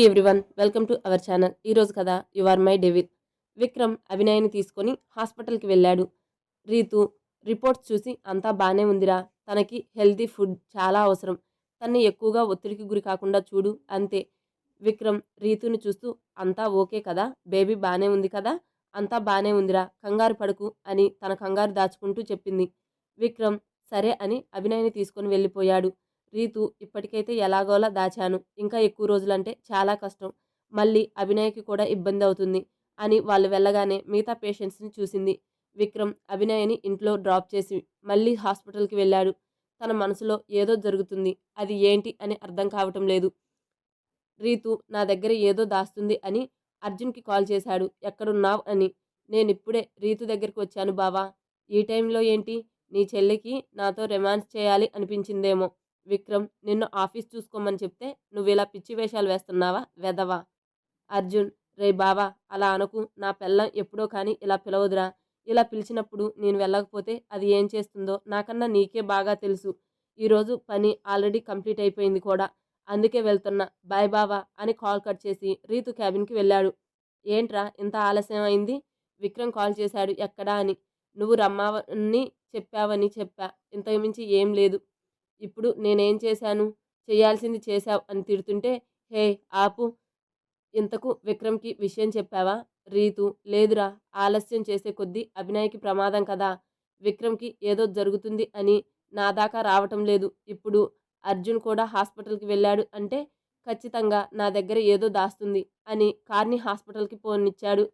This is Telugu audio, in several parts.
Everyone, welcome to our channel. ఈరోజు కథ you are my devil. Vikram అభినయని తీసుకొని హాస్పిటల్కి వెళ్ళాడు. రీతు రిపోర్ట్స్ చూసి అంతా బానే ఉందిరా, తనకి హెల్తీ ఫుడ్ చాలా అవసరం, తన్ని ఎక్కువగా ఒత్తిడికి గురి కాకుండా చూడు అంతే. విక్రమ్ రీతుని చూస్తూ అంతా ఓకే కదా, బేబీ బానే ఉంది కదా, అంతా బానే ఉందిరా, కంగారు పడుకు అని తన కంగారు దాచుకుంటూ చెప్పింది. విక్రమ్ సరే అని అభినయని తీసుకొని వెళ్ళిపోయాడు. రీతు ఇప్పటికైతే ఎలాగోలా దాచాను, ఇంకా ఎక్కువ రోజులంటే చాలా కష్టం, మళ్ళీ అభినయకి కూడా ఇబ్బంది అవుతుంది అని వాళ్ళు వెళ్ళగానే మిగతా పేషెంట్స్ని చూసింది. విక్రమ్ అభినయని ఇంట్లో డ్రాప్ చేసి మళ్ళీ హాస్పిటల్కి వెళ్ళాడు. తన మనసులో ఏదో జరుగుతుంది, అది ఏంటి అని అర్థం కావటం లేదు. రీతు నా దగ్గర ఏదో దాస్తుంది అని అర్జున్కి కాల్ చేశాడు. ఎక్కడున్నావ్ అని. నేనిప్పుడే రీతు దగ్గరికి వచ్చాను బావా. ఈ టైంలో ఏంటి? నీ చెల్లికి నాతో రొమాన్స్ చేయాలి అనిపించిందేమో. విక్రమ్ నిన్ను ఆఫీస్ చూసుకోమని చెప్తే నువ్విలా పిచ్చి వేషాలు వేస్తున్నావా వెధవా? అర్జున్ రే బావా, అలా అనకు, నా పెళ్ళం ఎప్పుడో కానీ ఇలా పిలవదురా. ఇలా పిలిచినప్పుడు నేను వెళ్ళకపోతే అది ఏం చేస్తుందో నాకన్నా నీకే బాగా తెలుసు. ఈరోజు పని ఆల్రెడీ కంప్లీట్ అయిపోయింది కూడా, అందుకే వెళ్తున్నా, బాయ్ బావా అని కాల్ కట్ చేసి రీతు క్యాబిన్కి వెళ్ళాడు. ఏంట్రా ఇంత ఆలస్యం అయింది? విక్రమ్ కాల్ చేశాడు ఎక్కడా అని. నువ్వు రమ్మని చెప్పావని చెప్పా, ఇంతకుమించి ఏం లేదు. ఇప్పుడు నేనేం చేశాను? చేయాల్సింది చేశావు అని తిడుతుంటే హే ఆపు, ఇంతకు విక్రమ్కి విషయం చెప్పావా? రీతు లేదురా, ఆలస్యం చేసే కొద్దీ అభినయ్కి ప్రమాదం కదా, విక్రమ్కి ఏదో జరుగుతుంది అని నా దాకా రావటం లేదు. ఇప్పుడు అర్జున్ కూడా హాస్పిటల్కి వెళ్ళాడు అంటే ఖచ్చితంగా నా దగ్గర ఏదో దాస్తుంది అని కార్ని హాస్పిటల్కి పోనిచ్చాడు.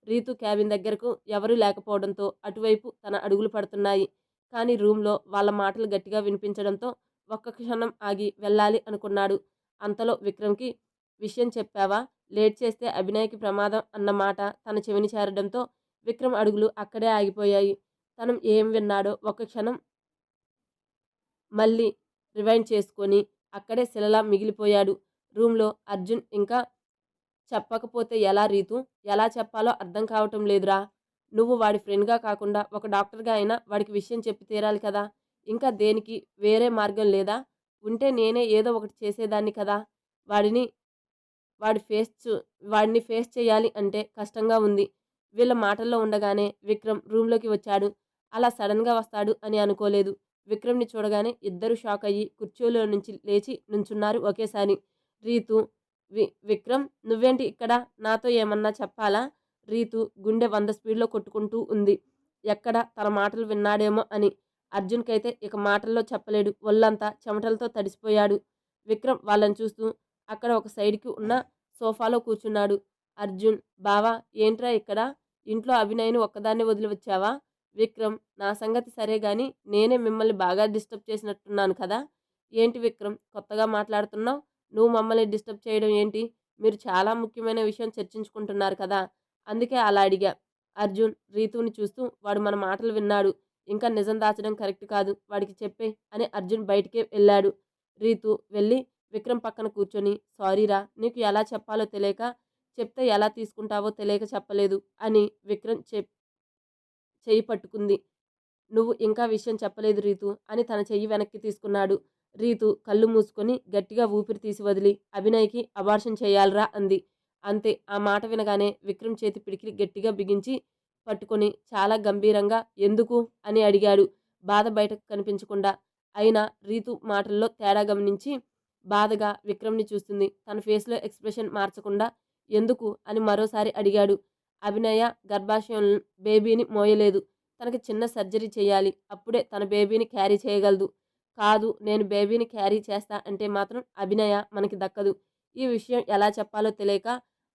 రీతు క్యాబిన్ దగ్గరకు ఎవరూ లేకపోవడంతో అటువైపు తన అడుగులు పడుతున్నాయి. కానీ రూమ్లో వాళ్ళ మాటలు గట్టిగా వినిపించడంతో ఒక్క క్షణం ఆగి వెళ్ళాలి అనుకున్నాడు. అంతలో విక్రమ్కి విషయం చెప్పావా, లేట్ చేస్తే అభినయ్కి ప్రమాదం అన్నమాట తన చెవిని చేరడంతో విక్రమ్ అడుగులు అక్కడే ఆగిపోయాయి. తను ఏం విన్నాడో ఒక్క క్షణం మళ్ళీ రివైండ్ చేసుకొని అక్కడే శిలలా మిగిలిపోయాడు. రూమ్లో అర్జున్ ఇంకా చెప్పకపోతే ఎలా రీతు, ఎలా చెప్పాలో అర్థం కావటం లేదురా. నువ్వు వాడి ఫ్రెండ్గా కాకుండా ఒక డాక్టర్గా అయినా వాడికి విషయం చెప్పి తీరాలి కదా, ఇంకా దేనికి వేరే మార్గం లేదా? ఉంటే నేనే ఏదో ఒకటి చేసేదాన్ని కదా. వాడిని వాడి వాడిని ఫేస్ చేయాలి అంటే కష్టంగా ఉంది. వీళ్ళ మాటల్లో ఉండగానే విక్రమ్ రూమ్లోకి వచ్చాడు. అలా సడన్గా వస్తాడు అని అనుకోలేదు. విక్రమ్ని చూడగానే ఇద్దరు షాక్ అయ్యి కుర్చీలో నుంచి లేచి నుంచున్నారు ఒకేసారి. రీతు విక్రమ్ నువ్వేంటి ఇక్కడ, నాతో ఏమన్నా చెప్పాలా? రీతు గుండె 100 స్పీడ్లో కొట్టుకుంటూ ఉంది, ఎక్కడ తన మాటలు విన్నాడేమో అని. అర్జున్కైతే ఇక మాటల్లో చెప్పలేడు, ఒళ్ళంతా చెమటలతో తడిసిపోయాడు. విక్రమ్ వాళ్ళని చూస్తూ అక్కడ ఒక సైడ్కి ఉన్న సోఫాలో కూర్చున్నాడు. అర్జున్ బావా ఏంట్రా ఇక్కడ, ఇంట్లో అభినయ్ని ఒక్కదాన్ని వదిలి వచ్చావా? విక్రమ్ నా సంగతి సరే గాని నేనే మిమ్మల్ని బాగా డిస్టర్బ్ చేసినట్టున్నాను కదా. ఏంటి విక్రమ్ కొత్తగా మాట్లాడుతున్నావు, నువ్వు మమ్మల్ని డిస్టర్బ్ చేయడం ఏంటి? మీరు చాలా ముఖ్యమైన విషయం చర్చించుకుంటున్నారు కదా, అందుకే అలా అడిగా. అర్జున్ రీతుని చూస్తూ వాడు మన మాటలు విన్నాడు, ఇంకా నిజం దాచడం కరెక్ట్ కాదు, వాడికి చెప్పే అని అర్జున్ బయటికే వెళ్ళాడు. రీతు వెళ్ళి విక్రమ్ పక్కన కూర్చొని సారీరా, నీకు ఎలా చెప్పాలో తెలియక, చెప్తే ఎలా తీసుకుంటావో తెలియక చెప్పలేదు అని విక్రమ్ చెయ్యి పట్టుకుంది. నువ్వు ఇంకా విషయం చెప్పలేదు రీతు అని తన చెయ్యి వెనక్కి తీసుకున్నాడు. రీతు కళ్ళు మూసుకొని గట్టిగా ఊపిరి తీసి వదిలి అభినయ్కి అబార్షన్ చేయాలరా అంది. అంతే, ఆ మాట వినగానే విక్రమ్ చేతి పిడికిలి గట్టిగా బిగించి పట్టుకొని చాలా గంభీరంగా ఎందుకు అని అడిగాడు, బాధ బయటకు కనిపించకుండా. అయినా రీతు మాటల్లో తేడా గమనించి బాధగా విక్రమ్ని చూస్తుంది. తన ఫేస్లో ఎక్స్ప్రెషన్ మార్చకుండా ఎందుకు అని మరోసారి అడిగాడు. అభినయ గర్భాశయం బేబీని మోయలేదు, తనకి చిన్న సర్జరీ చేయాలి, అప్పుడే తన బేబీని క్యారీ చేయగలదు. కాదు, నేను బేబీని క్యారీ చేస్తా అంటే మాత్రం అభినయ మనకి దక్కదు. ఈ విషయం ఎలా చెప్పాలో తెలియక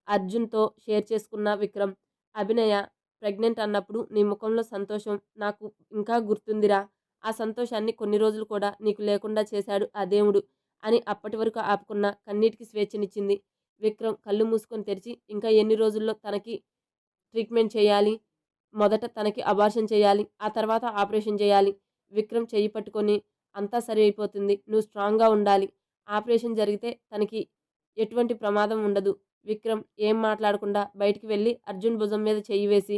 అర్జున్తో షేర్ చేసుకున్న విక్రమ్, అభినయ ప్రెగ్నెంట్ అన్నప్పుడు నీ ముఖంలో సంతోషం నాకు ఇంకా గుర్తుందిరా, ఆ సంతోషాన్ని కొన్ని రోజులు కూడా నీకు లేకుండా చేశాడు ఆ దేవుడు అని అప్పటి వరకు ఆపుకున్న కన్నీటికి స్వేచ్ఛనిచ్చింది. విక్రమ్ కళ్ళు మూసుకొని తెరిచి ఇంకా ఎన్ని రోజుల్లో తనకి ట్రీట్మెంట్ చేయాలి, మొదట తనకి అబార్షన్ చేయాలి, ఆ తర్వాత ఆపరేషన్ చేయాలి. విక్రమ్ చెయ్యి పట్టుకొని అంతా సరి అయిపోతుంది, నువ్వు స్ట్రాంగ్గా ఉండాలి, ఆపరేషన్ జరిగితే తనకి ఎటువంటి ప్రమాదం ఉండదు. విక్రమ్ ఏం మాట్లాడకుండా బయటికి వెళ్ళి అర్జున్ భుజం మీద చెయ్యి వేసి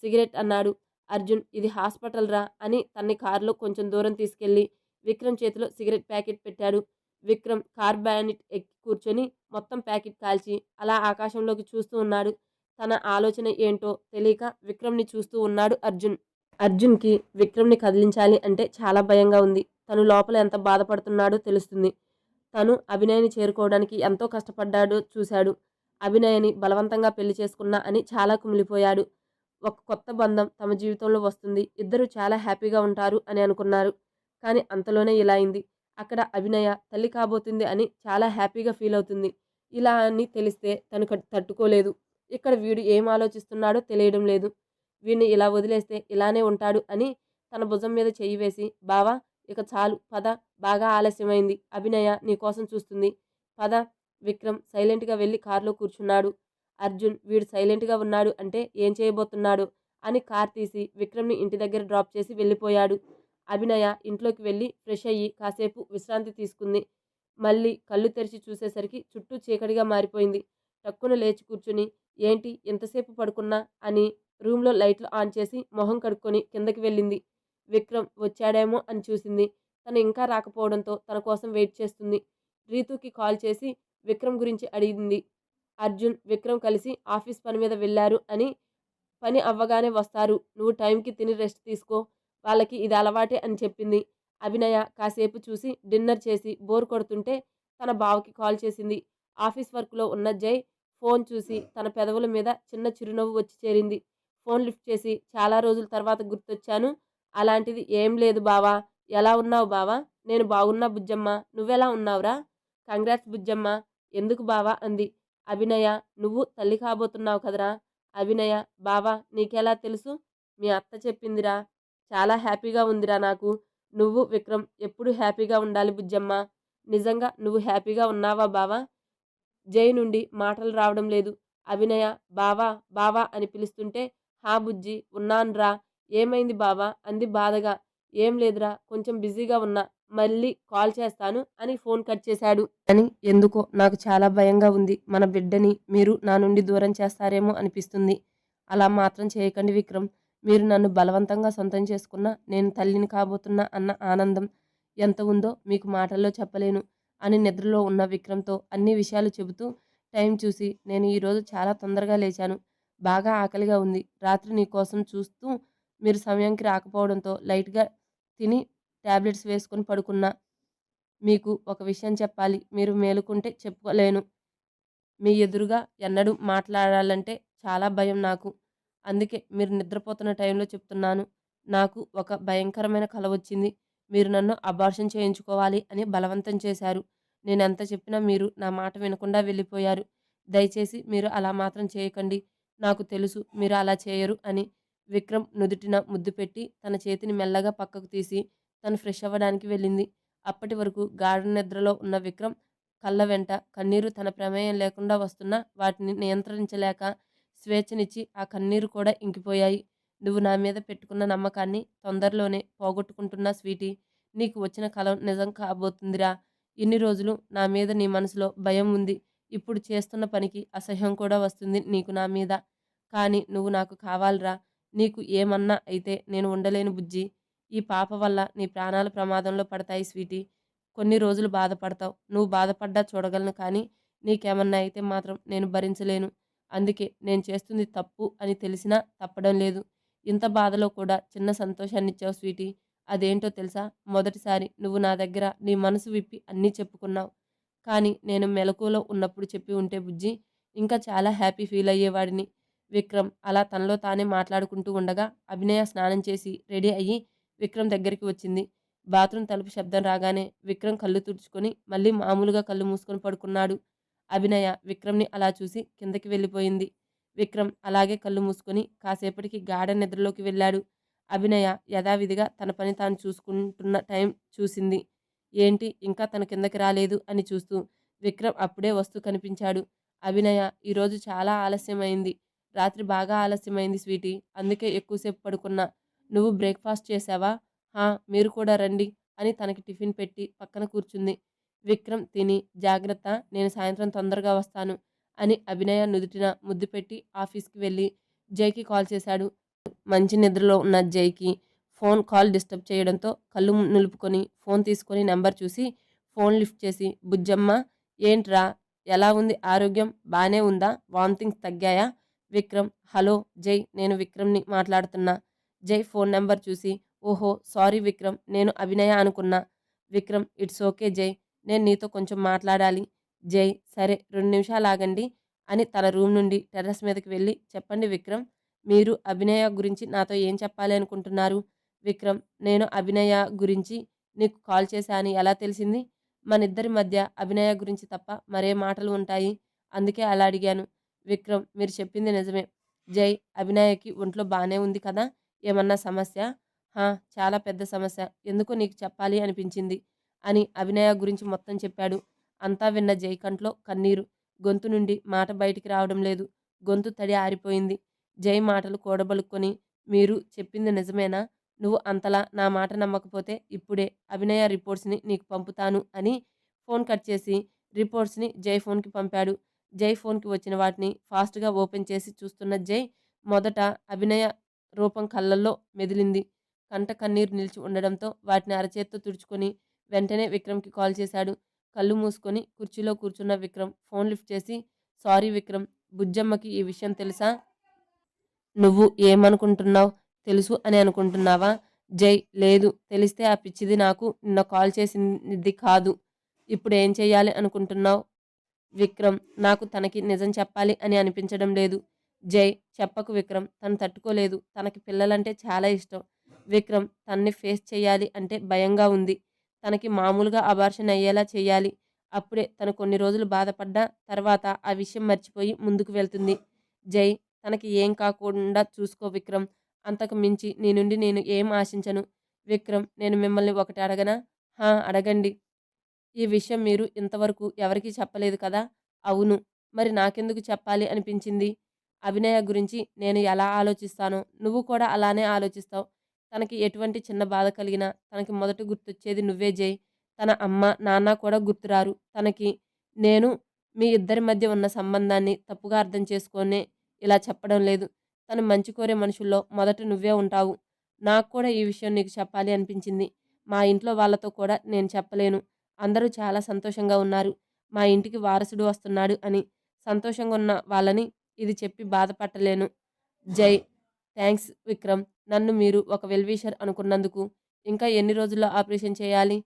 సిగరెట్ అన్నాడు. అర్జున్ ఇది హాస్పిటల్ రా అని తన్ని కారులో కొంచెం దూరం తీసుకెళ్లి విక్రమ్ చేతిలో సిగరెట్ ప్యాకెట్ పెట్టాడు. విక్రమ్ కార్ బ్యానెట్ ఎక్కి కూర్చొని మొత్తం ప్యాకెట్ కాల్చి అలా ఆకాశంలోకి చూస్తూ ఉన్నాడు. తన ఆలోచన ఏంటో తెలియక విక్రమ్‌ని చూస్తూ ఉన్నాడు అర్జున్. అర్జున్‌కి విక్రమ్‌ని కదిలించాలి అంటే చాలా భయంగా ఉంది. తను లోపల ఎంత బాధపడుతున్నాడో తెలుస్తుంది. తను అభినయని చేరుకోవడానికి ఎంతో కష్టపడ్డాడో చూశాడు. అభినయని బలవంతంగా పెళ్లి చేసుకున్నా అని చాలా కుమిలిపోయాడు. ఒక కొత్త బంధం తమ జీవితంలో వస్తుంది. ఇద్దరూ చాలా హ్యాపీగా ఉంటారు అని అనుకున్నారు. కానీ అంతలోనే ఇలా అయింది. అక్కడ అభినయ తల్లి కాబోతుంది అని చాలా హ్యాపీగా ఫీల్ అవుతుంది. ఇలా అని తెలిస్తే తను తట్టుకోలేదు. ఇక్కడ వీడు ఏం ఆలోచిస్తున్నాడో తెలియడం లేదు. వీడిని ఇలా వదిలేస్తే ఇలానే ఉంటాడు అని తన భుజం మీద చెయ్యి వేసి, బావా ఇక చాలు పద, బాగా ఆలస్యమైంది. అభినయ నీకోసం చూస్తుంది. పద. విక్రమ్ సైలెంట్‌గా వెళ్లి కారులో కూర్చున్నాడు. అర్జున్ వీడు సైలెంట్‌గా ఉన్నాడు అంటే ఏం చేయబోతున్నాడు అని కార్ తీసి విక్రమ్‌ని ఇంటి దగ్గర డ్రాప్ చేసి వెళ్ళిపోయాడు. అభినయ ఇంట్లోకి వెళ్ళి ఫ్రెష్ అయ్యి కాసేపు విశ్రాంతి తీసుకుంది. మళ్ళీ కళ్ళు తెరిచి చూసేసరికి చుట్టూ చీకటిగా మారిపోయింది. టక్కున లేచి కూర్చుని ఏంటి ఎంతసేపు పడుకున్నా అని రూమ్‌లో లైట్లు ఆన్ చేసి మొహం కడుక్కొని కిందకి వెళ్ళింది. విక్రమ్ వచ్చాడేమో అని చూసింది. తను ఇంకా రాకపోవడంతో తన కోసం వెయిట్ చేస్తుంది. రీతూకి కాల్ చేసి విక్రమ్ గురించి అడిగింది. అర్జున్, విక్రమ్ కలిసి ఆఫీస్ పని మీద వెళ్లారు అని, పని అవ్వగానే వస్తారు. నువ్వు టైంకి తిని రెస్ట్ తీసుకో. వాళ్ళకి ఇది అలవాటే అని చెప్పింది. అభినయ కాసేపు చూసి డిన్నర్ చేసి బోర్ కొడుతుంటే తన బావకి కాల్ చేసింది. ఆఫీస్ వర్క్‌లో ఉన్న జై ఫోన్ చూసి తన పెదవుల మీద చిన్న చిరునవ్వు వచ్చి చేరింది. ఫోన్ లిఫ్ట్ చేసి చాలా రోజుల తర్వాత గుర్తొచ్చాను. అలాంటిది ఏం లేదు బావా. ఎలా ఉన్నావు బావా? నేను బాగున్నా బుజ్జమ్మ. నువ్వెలా ఉన్నావురా? కంగ్రాట్స్ బుజ్జమ్మ. ఎందుకు బావా అంది. అభినయ నువ్వు తల్లి కాబోతున్నావు కదరా! అభినయ బావా నీకెలా తెలుసు? మీ అత్త చెప్పిందిరా. చాలా హ్యాపీగా ఉందిరా నాకు. నువ్వు, విక్రమ్ ఎప్పుడూ హ్యాపీగా ఉండాలి బుజ్జమ్మ. నిజంగా నువ్వు హ్యాపీగా ఉన్నావా బావా? జై నుండి మాటలు రావడం లేదు. అభినయ బావా, బావా అని పిలుస్తుంటే హా బుజ్జీ ఉన్నాన్రా. ఏమైంది బావా అంది బాధగా. ఏం లేదురా కొంచెం బిజీగా ఉన్నా. మళ్ళీ కాల్ చేస్తాను అని ఫోన్ కట్ చేశాడు. అని ఎందుకో నాకు చాలా భయంగా ఉంది. మన బిడ్డని మీరు నా నుండి దూరం చేస్తారేమో అనిపిస్తుంది. అలా మాత్రం చేయకండి విక్రమ్. మీరు నన్ను బలవంతంగా సొంతం చేసుకున్నా నేను తల్లిని కాబోతున్నా అన్న ఆనందం ఎంత ఉందో మీకు మాటల్లో చెప్పలేను అని నిద్రలో ఉన్న విక్రమ్‌తో అన్ని విషయాలు చెబుతూ టైం చూసి నేను ఈరోజు చాలా తొందరగా లేచాను. బాగా ఆకలిగా ఉంది. రాత్రి నీకోసం చూస్తూ మీరు సమయానికి రాకపోవడంతో లైట్‌గా తిని టాబ్లెట్స్ వేసుకొని పడుకున్నా. మీకు ఒక విషయం చెప్పాలి. మీరు మేలుకుంటే చెప్పుకోలేను. మీ ఎదురుగా ఎన్నడూ మాట్లాడాలంటే చాలా భయం నాకు. అందుకే మీరు నిద్రపోతున్న టైంలో చెప్తున్నాను. నాకు ఒక భయంకరమైన కల వచ్చింది. మీరు నన్ను అబార్షన్ చేయించుకోవాలి అని బలవంతం చేశారు. నేనెంత చెప్పినా మీరు నా మాట వినకుండా వెళ్ళిపోయారు. దయచేసి మీరు అలా మాత్రం చేయకండి. నాకు తెలుసు మీరు అలా చేయరు అని. విక్రమ్ నుదుటిన ముద్దు పెట్టి తన చేతిని మెల్లగా పక్కకు తీసి తను ఫ్రెష్ అవ్వడానికి వెళ్ళింది. అప్పటి వరకు గాఢ నిద్రలో ఉన్న విక్రమ్ కళ్ళ వెంట కన్నీరు తన ప్రమేయం లేకుండా వస్తున్నా వాటిని నియంత్రించలేక స్వేచ్ఛనిచ్చి ఆ కన్నీరు కూడా ఇంకిపోయాయి. నువ్వు నా మీద పెట్టుకున్న నమ్మకాన్ని తొందరలోనే పోగొట్టుకుంటున్నా స్వీటీ. నీకు వచ్చిన కల నిజం కాబోతుందిరా. ఇన్ని రోజులు నా మీద నీ మనసులో భయం ఉంది. ఇప్పుడు చేస్తున్న పనికి అసహ్యం కూడా వస్తుంది నీకు నా మీద. కానీ నువ్వు నాకు కావాలిరా. నీకు ఏమన్నా అయితే నేను ఉండలేను బుజ్జీ. ఈ పాప వల్ల నీ ప్రాణాలు ప్రమాదంలో పడతాయి స్వీటీ. కొన్ని రోజులు బాధపడతావు. నువ్వు బాధపడ్డా చూడగలను కానీ నీకేమన్నా అయితే మాత్రం నేను భరించలేను. అందుకే నేను చేస్తుంది తప్పు అని తెలిసినా తప్పడం లేదు. ఇంత బాధలో కూడా చిన్న సంతోషాన్నిచ్చావు స్వీటీ. అదేంటో తెలుసా? మొదటిసారి నువ్వు నా దగ్గర నీ మనసు విప్పి అన్నీ చెప్పుకున్నావు. కానీ నేను మెలకువలో ఉన్నప్పుడు చెప్పి ఉంటే బుజ్జీ ఇంకా చాలా హ్యాపీ ఫీల్ అయ్యేవాడిని. విక్రమ్ అలా తనలో తానే మాట్లాడుకుంటూ ఉండగా అభినయ స్నానం చేసి రెడీ అయ్యి విక్రమ్ దగ్గరికి వచ్చింది. బాత్రూమ్ తలుపు శబ్దం రాగానే విక్రమ్ కళ్ళు తుడుచుకొని మళ్ళీ మామూలుగా కళ్ళు మూసుకొని పడుకున్నాడు. అభినయ విక్రమ్‌ని అలా చూసి కిందకి వెళ్ళిపోయింది. విక్రమ్ అలాగే కళ్ళు మూసుకొని కాసేపటికి గాఢ నిద్రలోకి వెళ్ళాడు. అభినయ యథావిధిగా తన పని తాను చూసుకుంటున్న టైం చూసింది. ఏంటి ఇంకా తను కిందకి రాలేదు అని చూస్తూ విక్రమ్ అప్పుడే వస్తూ కనిపించాడు. అభినయ ఈరోజు చాలా ఆలస్యమైంది. రాత్రి బాగా ఆలస్యమైంది స్వీటీ. అందుకే ఎక్కువసేపు పడుకున్నా. నువ్వు బ్రేక్‌ఫాస్ట్ చేశావా? హా! మీరు కూడా రండి అని తనకి టిఫిన్ పెట్టి పక్కన కూర్చుంది. విక్రమ్ తిని జాగ్రత్త నేను సాయంత్రం తొందరగా వస్తాను అని అభినయ నుదుటిన ముద్దు పెట్టి ఆఫీస్‌కి వెళ్ళి జైకి కాల్ చేశాడు. మంచి నిద్రలో ఉన్న జైకి ఫోన్ కాల్ డిస్టర్బ్ చేయడంతో కళ్ళు నులుపుకొని ఫోన్ తీసుకొని నంబర్ చూసి ఫోన్ లిఫ్ట్ చేసి, బుజ్జమ్మ ఏంట్రా, ఎలా ఉంది ఆరోగ్యం, బానే ఉందా, వామిటింగ్స్ తగ్గాయా? విక్రమ్ హలో జై, నేను విక్రమ్ని మాట్లాడుతున్నా. జై ఫోన్ నెంబర్ చూసి, ఓహో సారీ విక్రమ్, నేను అభినయ అనుకున్నా. విక్రమ్ ఇట్స్ ఓకే జై, నేను నీతో కొంచెం మాట్లాడాలి. జై సరే 2 నిమిషాలు ఆగండి అని తన రూమ్ నుండి టెర్రస్ మీదకి వెళ్ళి, చెప్పండి విక్రమ్, మీరు అభినయ గురించి నాతో ఏం చెప్పాలి అనుకుంటున్నారు? విక్రమ్ నేను అభినయ గురించి నీకు కాల్ చేశా అని ఎలా తెలిసింది? మనిద్దరి మధ్య అభినయ గురించి తప్ప మరే మాటలు ఉంటాయి? అందుకే అలా అడిగాను. విక్రమ్ మీరు చెప్పింది నిజమే. జై అభినయకి ఒంట్లో బానే ఉంది కదా? ఏమన్నా సమస్య? హా చాలా పెద్ద సమస్య. ఎందుకో నీకు చెప్పాలి అనిపించింది అని అభినయ గురించి మొత్తం చెప్పాడు. అంతా విన్న జై కంట్లో కన్నీరు. గొంతు నుండి మాట బయటికి రావడం లేదు. గొంతు తడి ఆరిపోయింది. జై మాటలు కూడబలుక్కొని, మీరు చెప్పింది నిజమేనా? నువ్వు అంతలా నా మాట నమ్మకపోతే ఇప్పుడే అభినయ రిపోర్ట్స్ని నీకు పంపుతాను అని ఫోన్ కట్ చేసి రిపోర్ట్స్ని జై ఫోన్కి పంపాడు. జై ఫోన్కి వచ్చిన వాటిని ఫాస్ట్గా ఓపెన్ చేసి చూస్తున్న జై మొదట అభినయ రూపం కళ్ళల్లో మెదిలింది. కంట కన్నీరు నిలిచి ఉండడంతో వాటిని అరచేత్తో తుడుచుకొని వెంటనే విక్రమ్కి కాల్ చేశాడు. కళ్ళు మూసుకొని కుర్చీలో కూర్చున్న విక్రమ్ ఫోన్ లిఫ్ట్ చేసి, సారీ విక్రమ్, బుజ్జమ్మకి ఈ విషయం తెలుసా? నువ్వు ఏమనుకుంటున్నావు? తెలుసు అని అనుకుంటున్నావా? జై లేదు, తెలిస్తే ఆ పిచ్చిది నాకు నిన్న కాల్ చేసింది కాదు. ఇప్పుడు ఏం చెయ్యాలి అనుకుంటున్నావు? విక్రమ్ నాకు తనకి నిజం చెప్పాలి అని అనిపించడం లేదు. జై చెప్పకు విక్రమ్, తను తట్టుకోలేదు. తనకి పిల్లలంటే చాలా ఇష్టం. విక్రమ్ తన్ని ఫేస్ చేయాలి అంటే భయంగా ఉంది. తనకి మామూలుగా అబార్షన్ అయ్యేలా చేయాలి. అప్పుడే తను కొన్ని రోజులు బాధపడ్డా తర్వాత ఆ విషయం మర్చిపోయి ముందుకు వెళ్తుంది. జై తనకి ఏం కాకుండా చూసుకో విక్రమ్. అంతకు మించి నీ నుండి నేను ఏం ఆశించను. విక్రమ్ నేను మిమ్మల్ని ఒకటి అడగనా? హా అడగండి. ఈ విషయం మీరు ఇంతవరకు ఎవరికీ చెప్పలేదు కదా? అవును. మరి నాకెందుకు చెప్పాలి అనిపించింది? అభినయ గురించి నేను ఎలా ఆలోచిస్తానో నువ్వు కూడా అలానే ఆలోచిస్తావు. తనకి ఎటువంటి చిన్న బాధ కలిగినా తనకి మొదట గుర్తొచ్చేది నువ్వే జై. తన అమ్మ, నాన్న కూడా గుర్తురారు తనకి. నేను మీ ఇద్దరి మధ్య ఉన్న సంబంధాన్ని తప్పుగా అర్థం చేసుకొనే ఇలా చెప్పడం లేదు. తను మంచి కోరే మనుషుల్లో మొదట నువ్వే ఉంటావు. నాకు కూడా ఈ విషయం నీకు చెప్పాలి అనిపించింది. మా ఇంట్లో వాళ్ళతో కూడా నేను చెప్పలేను. అందరూ చాలా సంతోషంగా ఉన్నారు. మా ఇంటికి వారసుడు వస్తున్నాడు అని. సంతోషంగా ఉన్న వాళ్ళని ఇది చెప్పి బాధపట్టలేను. జై థ్యాంక్స్ విక్రమ్. నన్ను మీరు ఒక వెల్ విషర్ అనుకున్నందుకు. ఇంకా ఎన్ని రోజుల్లో ఆపరేషన్ చేయాలి?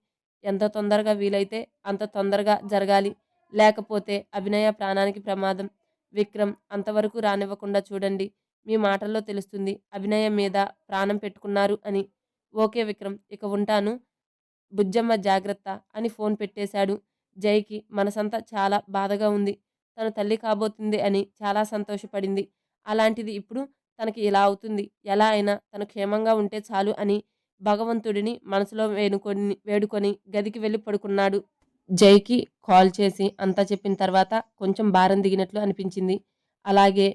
ఎంత తొందరగా వీలైతే అంత తొందరగా జరగాలి. లేకపోతే అభినయ ప్రాణానికి ప్రమాదం. విక్రమ్ అంతవరకు రానివ్వకుండా చూడండి. మీ మాటల్లో తెలుస్తుంది అభినయ మీద ప్రాణం పెట్టుకున్నారు అని. ఓకే విక్రమ్, ఇక ఉంటాను. బుజ్జమ్మ జాగ్రత్త అని ఫోన్ పెట్టేశాడు. జైకి మనసంతా చాలా బాధగా ఉంది. తను తల్లి కాబోతుంది అని చాలా సంతోషపడింది. అలాంటిది ఇప్పుడు తనకి ఇలా అవుతుంది. ఎలా అయినా తను క్షేమంగా ఉంటే చాలు అని భగవంతుడిని మనసులో వేడుకొని గదికి వెళ్ళి పడుకున్నాడు. జైకి కాల్ చేసి అంతా చెప్పిన తర్వాత కొంచెం భారం దిగినట్లు అనిపించింది. అలాగే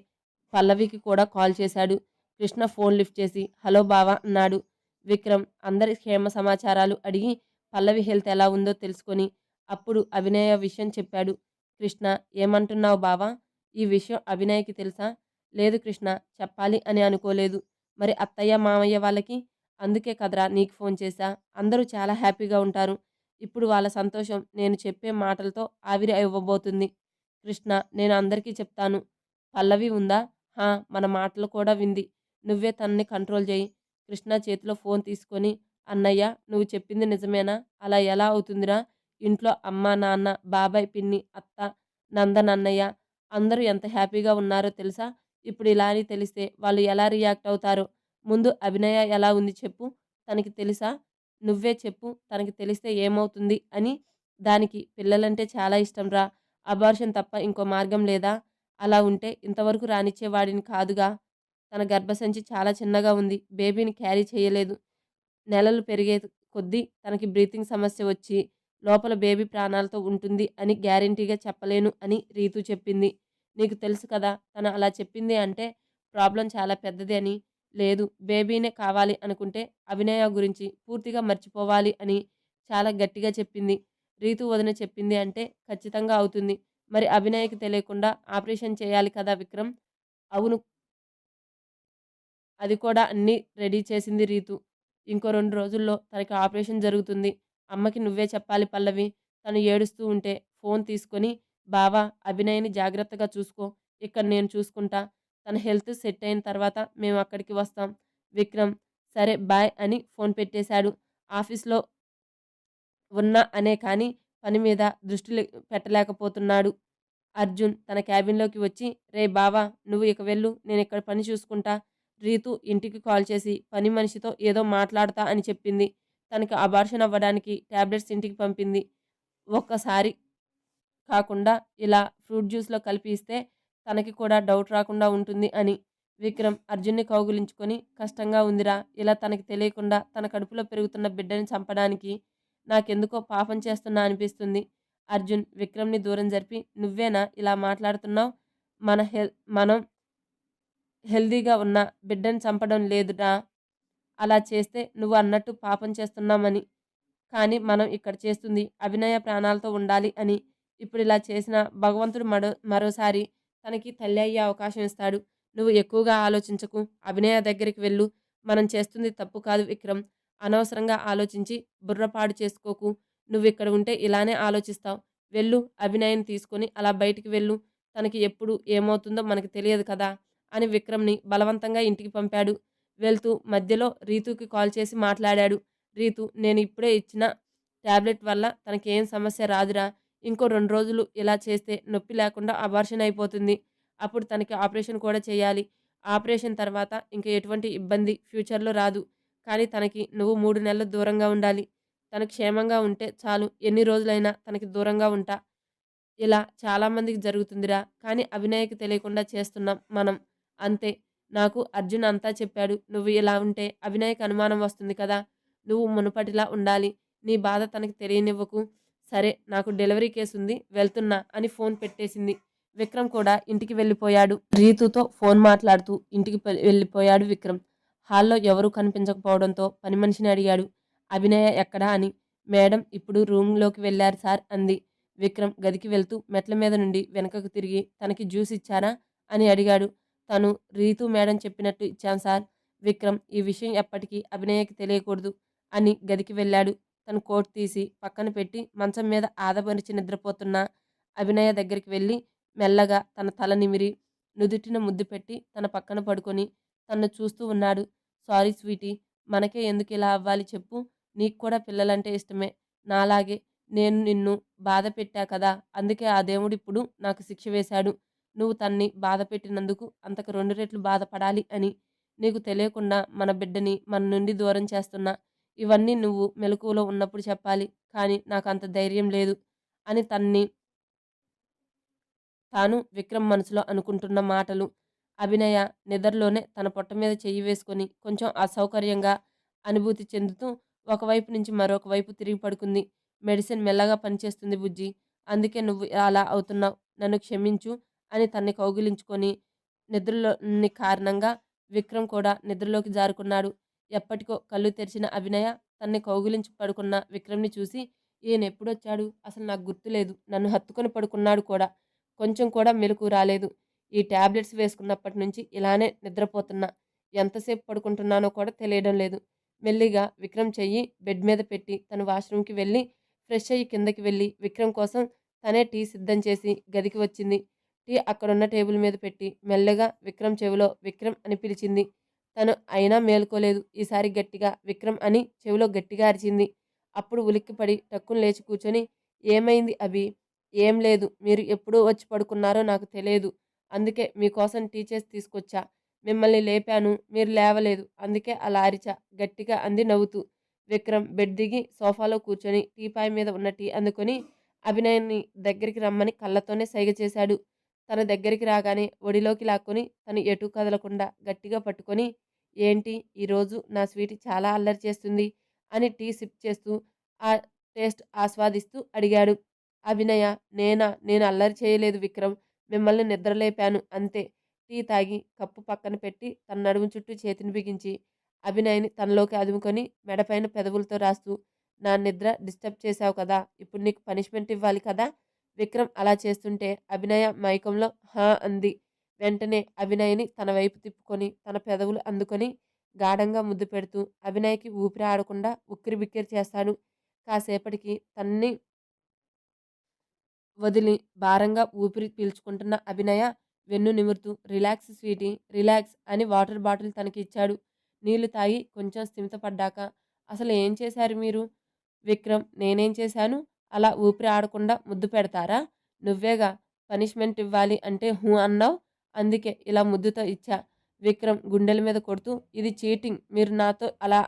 పల్లవికి కూడా కాల్ చేశాడు. కృష్ణ ఫోన్ లిఫ్ట్ చేసి హలో బావా అన్నాడు. విక్రమ్ అందరి క్షేమ సమాచారాలు అడిగి పల్లవి హెల్త్ ఎలా ఉందో తెలుసుకొని అప్పుడు అభినయ విషయం చెప్పాడు. కృష్ణ ఏమంటున్నావు బావా? ఈ విషయం అభినయకి తెలుసా? లేదు కృష్ణ, చెప్పాలి అని అనుకోలేదు. మరి అత్తయ్య మామయ్య వాళ్ళకి? అందుకే కదరా నీకు ఫోన్ చేశా. అందరూ చాలా హ్యాపీగా ఉంటారు. ఇప్పుడు వాళ్ళ సంతోషం నేను చెప్పే మాటలతో ఆవిరి ఇవ్వబోతుంది. కృష్ణ నేను అందరికీ చెప్తాను. పల్లవి ఉందా? హా మన మాటలు కూడా వింది. నువ్వే తనని కంట్రోల్ చేయి. కృష్ణ చేతిలో ఫోన్ తీసుకొని అన్నయ్య నువ్వు చెప్పింది నిజమేనా? అలా ఎలా అవుతుందిరా? ఇంట్లో అమ్మ, నాన్న, బాబాయ్, పిన్ని, అత్త, నందన్ అన్నయ్య అందరూ ఎంత హ్యాపీగా ఉన్నారో తెలుసా? ఇప్పుడు ఇలా అని తెలిస్తే వాళ్ళు ఎలా రియాక్ట్ అవుతారో. ముందు అభినయ ఎలా ఉంది చెప్పు. తనకి తెలుసా? నువ్వే చెప్పు. తనకి తెలిస్తే ఏమవుతుంది అని. దానికి పిల్లలంటే చాలా ఇష్టం రా. అబార్షన్ తప్ప ఇంకో మార్గం లేదా? అలా ఉంటే ఇంతవరకు రానిచ్చేవాడిని కాదుగా. తన గర్భసంచి చాలా చిన్నగా ఉంది. బేబీని క్యారీ చేయలేదు. నెలలు పెరిగే కొద్దీ తనకి బ్రీతింగ్ సమస్య వచ్చి లోపల బేబీ ప్రాణాలతో ఉంటుంది అని గ్యారెంటీగా చెప్పలేను అని రీతు చెప్పింది. నీకు తెలుసు కదా తను అలా చెప్పింది అంటే ప్రాబ్లం చాలా పెద్దది అని. లేదు బేబీనే కావాలి అనుకుంటే అభినయ గురించి పూర్తిగా మర్చిపోవాలి అని చాలా గట్టిగా చెప్పింది. రీతు వదిన చెప్పింది అంటే ఖచ్చితంగా అవుతుంది. మరి అభినయకి తెలియకుండా ఆపరేషన్ చేయాలి కదా విక్రమ్. అవును, అది కూడా అన్నీ రెడీ చేసింది రీతు. ఇంకో 2 రోజుల్లో తనకి ఆపరేషన్ జరుగుతుంది. అమ్మకి నువ్వే చెప్పాలి పల్లవి. తను ఏడుస్తూ ఉంటే ఫోన్ తీసుకొని, "బావ, అభినయ్‌ని జాగ్రత్తగా చూసుకో. ఇక్కడ నేను చూసుకుంటా. తన హెల్త్ సెట్ అయిన తర్వాత మేము అక్కడికి వస్తాం." విక్రమ్ సరే బాయ్ అని ఫోన్ పెట్టేశాడు. ఆఫీస్‌లో ఉన్నా అనే కానీ పని మీద దృష్టి పెట్టలేకపోతున్నాడు. అర్జున్ తన క్యాబిన్‌లోకి వచ్చి, "రేయ్ బావ, నువ్వు ఇక వెళ్ళు. నేనిక్కడ పని చూసుకుంటా." రీతు ఇంటికి కాల్ చేసి పని మనిషితో ఏదో మాట్లాడతా అని చెప్పింది. తనకి అబార్షన్ అవ్వడానికి టాబ్లెట్స్ ఇంటికి పంపింది. ఒక్కసారి కాకుండా ఇలా ఫ్రూట్ జ్యూస్‌లో కలిపి ఇస్తే తనకి కూడా డౌట్ రాకుండా ఉంటుంది అని. విక్రమ్ అర్జున్‌ని కౌగిలించుకొని, "కష్టంగా ఉందిరా. ఇలా తనకి తెలియకుండా తన కడుపులో పెరుగుతున్న బిడ్డని చంపడానికి. నాకెందుకో పాపం చేస్తున్నా అనిపిస్తుంది." అర్జున్ విక్రమ్‌ని దూరం జరిపి, "నువ్వేనా ఇలా మాట్లాడుతున్నావు? మనం హెల్తీగా ఉన్న బిడ్డని చంపడం లేదురా. అలా చేస్తే నువ్వు అన్నట్టు పాపం చేస్తున్నామని. కానీ మనం ఇక్కడ చేస్తుంది అభినయ ప్రాణాలతో ఉండాలి అని. ఇప్పుడిలా చేసినా భగవంతుడు మరోసారి తనకి తల్లి అయ్యే అవకాశం ఇస్తాడు. నువ్వు ఎక్కువగా ఆలోచించకు. అభినయ దగ్గరికి వెళ్ళు. మనం చేస్తుంది తప్పు కాదు విక్రమ్. అనవసరంగా ఆలోచించి బుర్ర పాడు చేసుకోకు. నువ్విక్కడ ఉంటే ఇలానే ఆలోచిస్తావు. వెళ్ళు, అభినయని తీసుకొని అలా బయటికి వెళ్ళు. తనకి ఎప్పుడు ఏమవుతుందో మనకు తెలియదు కదా!" అని విక్రమ్‌ని బలవంతంగా ఇంటికి పంపాడు. వెళ్తూ మధ్యలో రీతూకి కాల్ చేసి మాట్లాడాడు. "రీతూ, నేను ఇప్పుడే ఇచ్చిన టాబ్లెట్ వల్ల తనకేం సమస్య రాదురా. ఇంకో 2 రోజులు ఇలా చేస్తే నొప్పి లేకుండా అబార్షన్ అయిపోతుంది. అప్పుడు తనకి ఆపరేషన్ కూడా చేయాలి. ఆపరేషన్ తర్వాత ఇంక ఎటువంటి ఇబ్బంది ఫ్యూచర్‌లో రాదు. కానీ తనకి నువ్వు 3 నెలలు దూరంగా ఉండాలి. తను క్షేమంగా ఉంటే చాలు. ఎన్ని రోజులైనా తనకి దూరంగా ఉంటా. ఇలా చాలామందికి జరుగుతుందిరా. కానీ అభినయకి తెలియకుండా చేస్తున్నాం మనం. అంతే. నాకు అర్జున్ అంతా చెప్పాడు. నువ్వు ఇలా ఉంటే అభినయకి అనుమానం వస్తుంది కదా! నువ్వు మునుపటిలా ఉండాలి. నీ బాధ తనకి తెలియనివ్వకు. సరే, నాకు డెలివరీ కేసుంది. వెళ్తున్నా అని ఫోన్ పెట్టేసింది. విక్రమ్ కూడా ఇంటికి వెళ్ళిపోయాడు. రీతుతో ఫోన్ మాట్లాడుతూ ఇంటికి వెళ్ళిపోయాడు విక్రమ్. హాల్‌లో ఎవరూ కనిపించకపోవడంతో పని మనిషిని అడిగాడు. "అభినయ ఎక్కడా?" అని. "మేడం ఇప్పుడు రూమ్‌లోకి వెళ్లారు సార్" అంది. విక్రమ్ గదికి వెళ్తూ మెట్ల మీద నుండి వెనకకు తిరిగి, "తనకి జ్యూస్ ఇచ్చారా?" అని అడిగాడు. తను "రీతూ మేడం చెప్పినట్టు ఇచ్చాం సార్." విక్రమ్ ఈ విషయం ఎప్పటికీ అభినయకి తెలియకూడదు అని గదికి వెళ్ళాడు. తన కోట్ తీసి పక్కన పెట్టి మంచం మీద ఆదమరిచి నిద్రపోతున్న అభినయ దగ్గరికి వెళ్ళి మెల్లగా తన తల నిమిరి, నుదుటిన ముద్దు పెట్టి తన పక్కన పడుకొని తన్ను చూస్తూ ఉన్నాడు. "సారీ స్వీటీ, మనకే ఎందుకిలా అవ్వాలి చెప్పు? నీకు కూడా పిల్లలంటే ఇష్టమే. నాలాగే. నేను నిన్ను బాధ పెట్టా కదా! అందుకే ఆ దేవుడిప్పుడు నాకు శిక్ష వేశాడు. నువ్వు తన్ని బాధ పెట్టినందుకు అంతకు 2 రెట్లు బాధపడాలి అని. నీకు తెలియకుండా మన బిడ్డని మన నుండి దూరం చేస్తున్నా. ఇవన్నీ నువ్వు మెలకువలో ఉన్నప్పుడు చెప్పాలి. కానీ నాకంత ధైర్యం లేదు" అని తాను విక్రమ్ మనసులో అనుకుంటున్న మాటలు. అభినయ నిద్రలోనే తన పొట్ట మీద చెయ్యి వేసుకొని కొంచెం అసౌకర్యంగా అనుభూతి చెందుతూ ఒకవైపు నుంచి మరొక వైపు తిరిగి పడుకుంది. "మెడిసిన్ మెల్లగా పనిచేస్తుంది బుజ్జీ. అందుకే నువ్వు అలా అవుతున్నావు. నన్ను క్షమించు" అని తన్ని కౌగిలించుకొని నిద్రలోని కారణంగా విక్రమ్ కూడా నిద్రలోకి జారుకున్నాడు. ఎప్పటికో కళ్ళు తెరిచిన అభినయ తన్ని కౌగిలించి పడుకున్న విక్రమ్‌ని చూసి, "ఈయనెప్పుడొచ్చాడు? అసలు నాకు గుర్తులేదు. నన్ను హత్తుకొని పడుకున్నాడు కూడా. కొంచెం కూడా మెలుకువ రాలేదు. ఈ టాబ్లెట్స్ వేసుకున్నప్పటి నుంచి ఇలానే నిద్రపోతున్నా. ఎంతసేపు పడుకుంటున్నానో కూడా తెలియడం లేదు." మెల్లిగా విక్రమ్ చెయ్యి బెడ్ మీద పెట్టి తను వాష్‌రూమ్‌కి వెళ్ళి ఫ్రెష్ అయ్యి కిందకి వెళ్ళి విక్రమ్ కోసం తనే టీ సిద్ధం చేసి గదికి వచ్చింది. టీ అక్కడున్న టేబుల్ మీద పెట్టి మెల్లగా విక్రమ్ చెవిలో విక్రమ్ అని పిలిచింది. తను అయినా మేలుకోలేదు. ఈసారి గట్టిగా విక్రమ్ అని చెవిలో గట్టిగా అరిచింది. అప్పుడు ఉలిక్కిపడి టక్కున లేచి కూర్చొని, "ఏమైంది అభి?" "ఏం లేదు. మీరు ఎప్పుడు వచ్చి పడుకున్నారో నాకు తెలియదు. అందుకే మీకోసం టీ చేసి తీసుకొచ్చా. మిమ్మల్ని లేపాను. మీరు లేవలేదు. అందుకే అలా అరిచా" గట్టిగా అంది నవ్వుతూ. విక్రమ్ బెడ్ దిగి సోఫాలో కూర్చొని టీపాయ్ మీద ఉన్న టీ అందుకొని అభినయ్‌ని దగ్గరికి రమ్మని కళ్ళతోనే సైగ చేశాడు. తన దగ్గరికి రాగానే ఒడిలోకి లాక్కొని తను ఎటూ కదలకుండా గట్టిగా పట్టుకొని, "ఏంటి ఈరోజు నా స్వీటీ చాలా అల్లరి చేస్తుంది" అని టీ సిప్ చేస్తూ ఆ టేస్ట్ ఆస్వాదిస్తూ అడిగాడు. అభినయ, "నేనా? నేను అల్లరి చేయలేదు విక్రమ్. మిమ్మల్ని నిద్రలేపాను అంతే." టీ తాగి కప్పు పక్కన పెట్టి తన నడుము చుట్టూ చేతిని బిగించి అభినయ్‌ని తనలోకి అదుముకొని మెడపైన పెదవులతో రాస్తూ, "నా నిద్ర డిస్టర్బ్ చేశావు కదా! ఇప్పుడు నీకు పనిష్మెంట్ ఇవ్వాలి కదా!" విక్రమ్ అలా చేస్తుంటే అభినయ మైకంలో "హా" అంది. వెంటనే అభినయ్‌ని తన వైపు తిప్పుకొని తన పెదవులు అందుకొని గాఢంగా ముద్దు పెడుతూ అభినయ్‌కి ఊపిరి ఆడకుండా ఉక్కిరిబిక్కిరి చేస్తాడు. కాసేపటికి తన్ని వదిలి భారంగా ఊపిరి పీల్చుకుంటున్న అభినయ వెన్ను నిమురుతూ రిలాక్స్ స్వీటీ రిలాక్స్ అని వాటర్ బాటిల్ తనకి ఇచ్చాడు. నీళ్లు తాగి కొంచెం స్థిమితపడ్డాక అసలు ఏం చేశారు మీరు? విక్రమ్ నేనేం చేశాను? అలా ఊపిరి ఆడకుండా ముద్దు పెడతారా? నువ్వేగా పనిష్మెంట్ ఇవ్వాలి అంటే హూ అన్నావు. అందుకే ఇలా ముద్దుతో ఇచ్చా. విక్రమ్ గుండెల మీద కొడుతూ ఇది చీటింగ్. మీరు నాతో అలా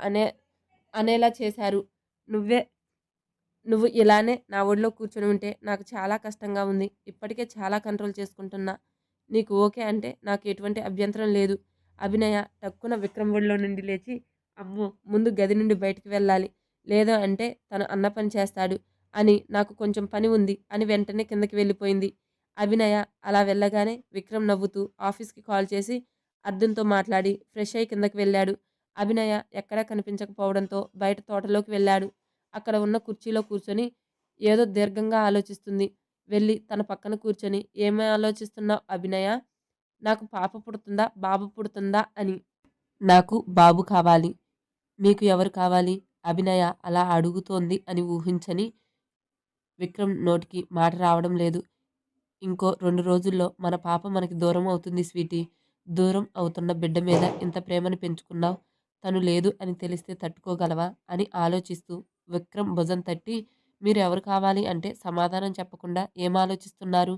అనేలా చేశారు. నువ్వే నువ్వు ఇలానే నా ఒడిలో కూర్చొని ఉంటే నాకు చాలా కష్టంగా ఉంది. ఇప్పటికే చాలా కంట్రోల్ చేసుకుంటున్నా. నీకు ఓకే అంటే నాకు ఎటువంటి అభ్యంతరం లేదు. అభినయ టక్కున విక్రమ్ ఒడిలో నుండి లేచి అమ్మో! ముందు గది నుండి బయటికి వెళ్ళాలి. లేదు అంటే తను అన్న పని చేస్తాడు అని నాకు కొంచెం పని ఉంది అని వెంటనే కిందకి వెళ్ళిపోయింది. అభినయ అలా వెళ్ళగానే విక్రమ్ నవ్వుతూ ఆఫీస్‌కి కాల్ చేసి అర్జున్‌తో మాట్లాడి ఫ్రెష్ అయ్యి కిందకి వెళ్ళాడు. అభినయ ఎక్కడా కనిపించకపోవడంతో బయట తోటలోకి వెళ్ళాడు. అక్కడ ఉన్న కుర్చీలో కూర్చొని ఏదో దీర్ఘంగా ఆలోచిస్తుంది. వెళ్ళి తన పక్కన కూర్చొని ఏమి ఆలోచిస్తున్నావు అభినయ? నాకు పాప పుడుతుందా? బాబు పుడుతుందా అని. నాకు బాబు కావాలి. మీకు ఎవరు కావాలి? అభినయ అలా అడుగుతోంది అని ఊహించని విక్రమ్ నోటికి మాట రావడం లేదు. ఇంకో 2 రోజుల్లో మన పాప మనకి దూరం అవుతుంది స్వీటీ. దూరం అవుతున్న బిడ్డ మీద ఇంత ప్రేమను పెంచుకున్నావు. తను లేదు అని తెలిస్తే తట్టుకోగలవా? అని ఆలోచిస్తూ విక్రమ్ భుజం తట్టి మీరు ఎవరు కావాలి అంటే సమాధానం చెప్పకుండా ఏం ఆలోచిస్తున్నారు?